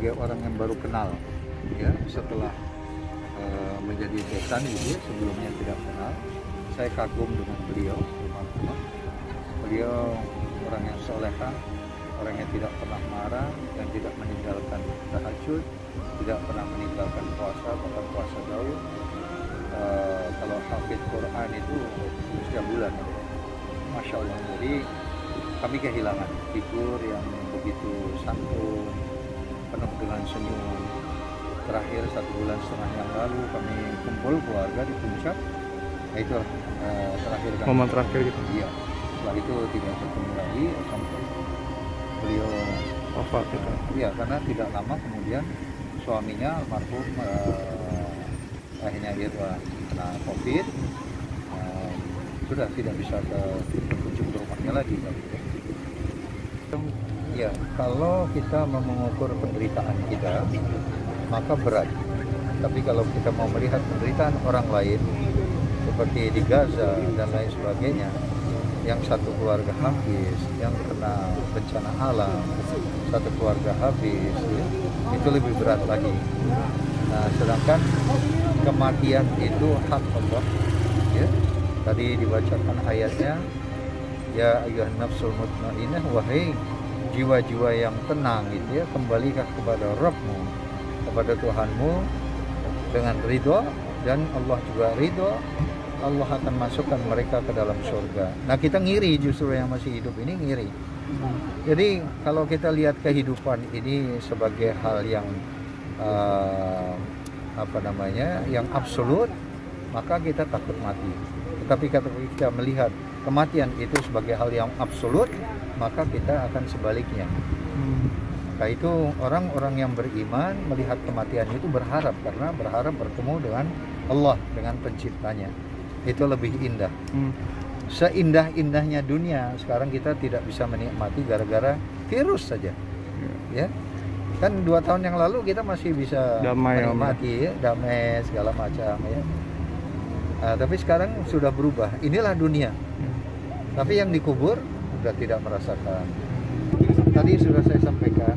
sebagai orang yang baru kenal, ya, setelah menjadi besan gitu ya, sebelumnya tidak kenal. Saya kagum dengan beliau. Beliau orang yang soleha, orang yang tidak pernah marah dan tidak meninggalkan tahajud, tidak pernah meninggalkan puasa, bahkan puasa Daud. Kalau hafid Quran itu setiap bulan, Masya Allah. Jadi kami kehilangan figur yang begitu santun, penuh dengan senyum. Terakhir 1,5 bulan yang lalu kami kumpul keluarga di puncak. Nah, itu terakhir kami. Momen terakhir gitu. Iya. Setelah itu tidak bertemu lagi sampai beliau wafat gitu. Iya, karena tidak lama kemudian suaminya almarhum akhirnya kena COVID. Sudah tidak bisa berkunjung ke rumahnya lagi. Ya, kalau kita mau mengukur penderitaan kita, maka berat. Tapi kalau kita mau melihat penderitaan orang lain, seperti di Gaza dan lain sebagainya, yang satu keluarga habis, yang kena bencana alam, satu keluarga habis, ya, itu lebih berat lagi. Nah, sedangkan kematian itu hak Allah. Ya, tadi dibacakan ayatnya, ya ayyuhan nafsul mutmainnah, wahai jiwa-jiwa yang tenang gitu ya, kembalilah kepada Rabbmu, kepada Tuhanmu dengan ridho, dan Allah juga ridho. Allah akan masukkan mereka ke dalam surga. Nah, kita ngiri, justru yang masih hidup ini ngiri. Jadi kalau kita lihat kehidupan ini sebagai hal yang yang absolut, maka kita takut mati. Tetapi kalau kita melihat kematian itu sebagai hal yang absolut, maka kita akan sebaliknya. Nah, itu orang-orang yang beriman melihat kematian itu berharap, karena berharap bertemu dengan Allah, dengan penciptanya. Itu lebih indah. Seindah-indahnya dunia sekarang kita tidak bisa menikmati gara-gara virus saja. Ya, kan 2 tahun yang lalu kita masih bisa menikmati, ya, damai segala macam, ya. Tapi sekarang sudah berubah. Inilah dunia. Tapi yang dikubur sudah tidak merasakan. Tadi sudah saya sampaikan,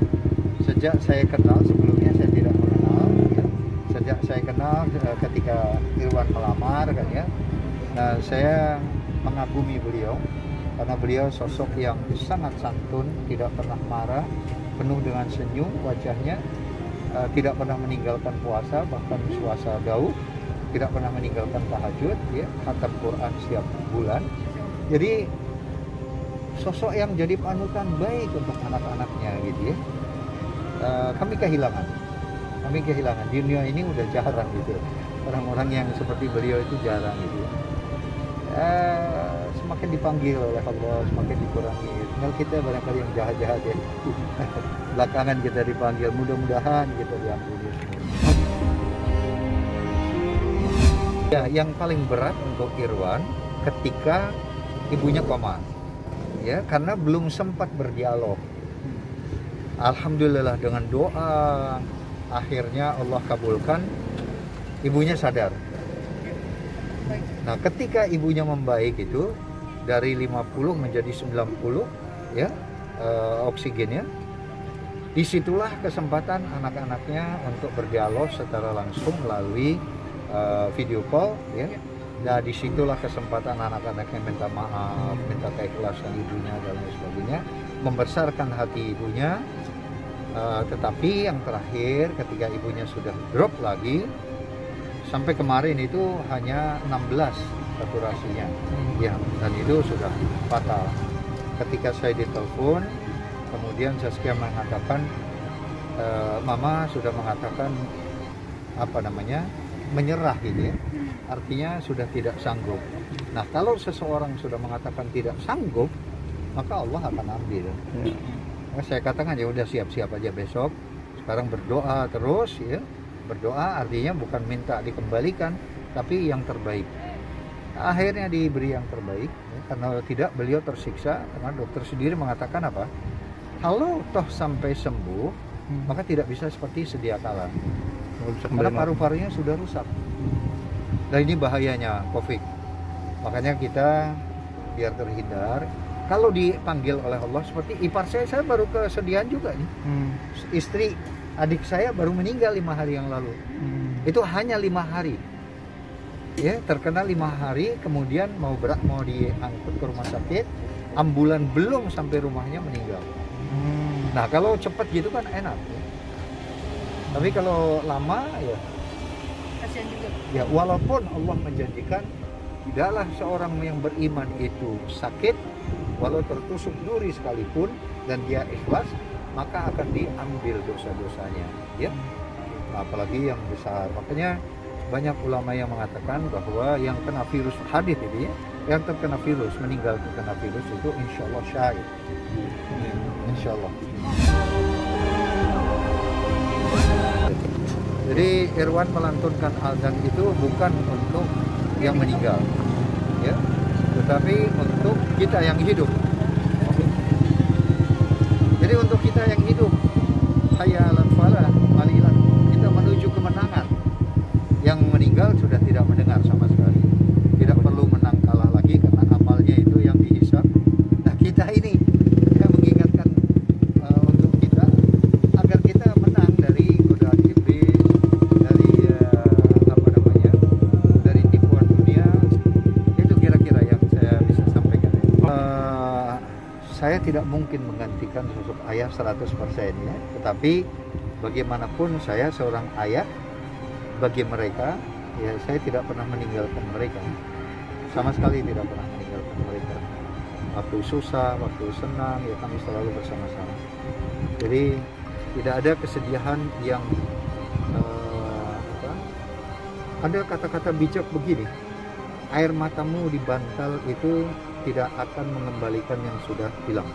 sejak saya kenal, sebelumnya saya tidak mengenal, ya. Sejak saya kenal ketika Irwan melamar kan, ya. Nah, saya mengagumi beliau karena beliau sosok yang sangat santun, tidak pernah marah, penuh dengan senyum wajahnya, tidak pernah meninggalkan puasa, bahkan puasa Daud, tidak pernah meninggalkan tahajud, ya, khatam Quran setiap bulan. Jadi sosok yang jadi panutan baik untuk anak-anaknya gitu, ya. Kami kehilangan di dunia ini, udah jarang gitu orang-orang yang seperti beliau, itu jarang gitu, ya. Semakin dipanggil oleh Allah, semakin dikurangi. Tinggal kita barangkali yang jahat-jahat, ya. Belakangan kita dipanggil, mudah-mudahan kita diampuni. Ya, yang paling berat untuk Irwan ketika ibunya koma, ya, karena belum sempat berdialog. Alhamdulillah dengan doa akhirnya Allah kabulkan, ibunya sadar. Nah, ketika ibunya membaik itu dari 50 menjadi 90, ya, oksigennya, disitulah kesempatan anak-anaknya untuk berdialog secara langsung melalui video call, ya. Nah, disitulah kesempatan anak-anaknya minta maaf, minta keikhlasan ibunya dan lain sebagainya, membesarkan hati ibunya. Tetapi yang terakhir, ketika ibunya sudah drop lagi, sampai kemarin itu hanya 16 saturasinya, ya, dan itu sudah fatal. Ketika saya ditelepon, kemudian Zaskia mengatakan, Mama sudah mengatakan menyerah gitu, ya. Artinya sudah tidak sanggup. Nah, kalau seseorang sudah mengatakan tidak sanggup, maka Allah akan ambil. Nah, saya katakan ya udah, siap-siap aja besok. Sekarang berdoa terus, ya. Berdoa artinya bukan minta dikembalikan, tapi yang terbaik. Akhirnya diberi yang terbaik, ya, karena tidak beliau tersiksa, karena dokter sendiri mengatakan apa? Kalau toh sampai sembuh, maka tidak bisa seperti sedia kala. Karena paru-parunya sudah rusak. Dan ini bahayanya COVID. Makanya kita biar terhindar, kalau dipanggil oleh Allah, seperti ipar saya baru kesedihan juga nih. Istri Adik saya baru meninggal 5 hari yang lalu. Itu hanya 5 hari. Ya, terkena 5 hari, kemudian mau diangkut ke rumah sakit, ambulan belum sampai rumahnya meninggal. Nah, kalau cepat gitu kan enak. Ya. Tapi kalau lama ya kasihan juga. Ya, walaupun Allah menjanjikan tidaklah seorang yang beriman itu sakit walau tertusuk duri sekalipun dan dia ikhlas, maka akan diambil dosa-dosanya, ya. Apalagi yang besar. Makanya banyak ulama yang mengatakan bahwa yang kena virus hadis ini, yang terkena virus, meninggal terkena virus itu insya Allah syahid. Insya Allah. Jadi Irwan melantunkan azan itu bukan untuk yang meninggal, ya, tetapi untuk kita yang hidup. Jadi untuk kita yang hidup, hayya 'alal falah, malilah, kita menuju kemenangan. Yang meninggal sudah tidak mendengar sama sekali, tidak perlu menang kalah lagi karena amalnya itu yang dihisab. Nah, kita ini yang mengingatkan untuk kita agar kita menang dari godaan iblis, dari dari tipuan dunia. Itu kira-kira yang saya bisa sampaikan. Saya tidak mungkin menggantikan sosok ayah 100% ya, tetapi bagaimanapun saya seorang ayah bagi mereka, ya saya tidak pernah meninggalkan mereka, sama sekali tidak pernah meninggalkan mereka. Waktu susah, waktu senang, ya kami selalu bersama-sama. Jadi tidak ada kesedihan yang ada kata-kata bijak begini, air matamu di bantal itu tidak akan mengembalikan yang sudah hilang,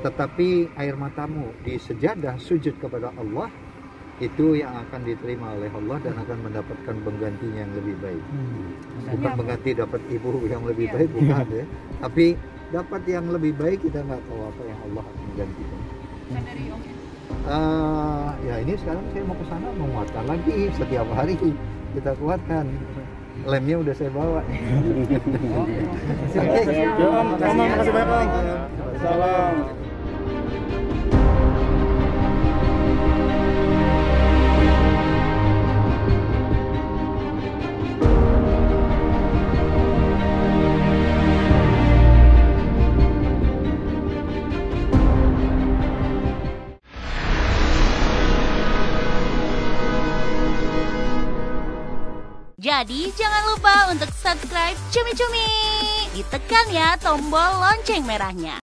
tetapi air matamu di sejadah sujud kepada Allah itu yang akan diterima oleh Allah dan akan mendapatkan penggantinya yang lebih baik. Bukan mengganti dapat ibu yang lebih baik, bukan ya, tapi dapat yang lebih baik. Kita nggak tahu apa yang Allah akan menggantikan. Ya ini sekarang saya mau ke sana menguatkan lagi, setiap hari kita kuatkan. Lemnya udah saya bawa. Oke. Makasih banyak. Salam. Jadi jangan lupa untuk subscribe Cumi Cumi. Ditekan ya tombol lonceng merahnya.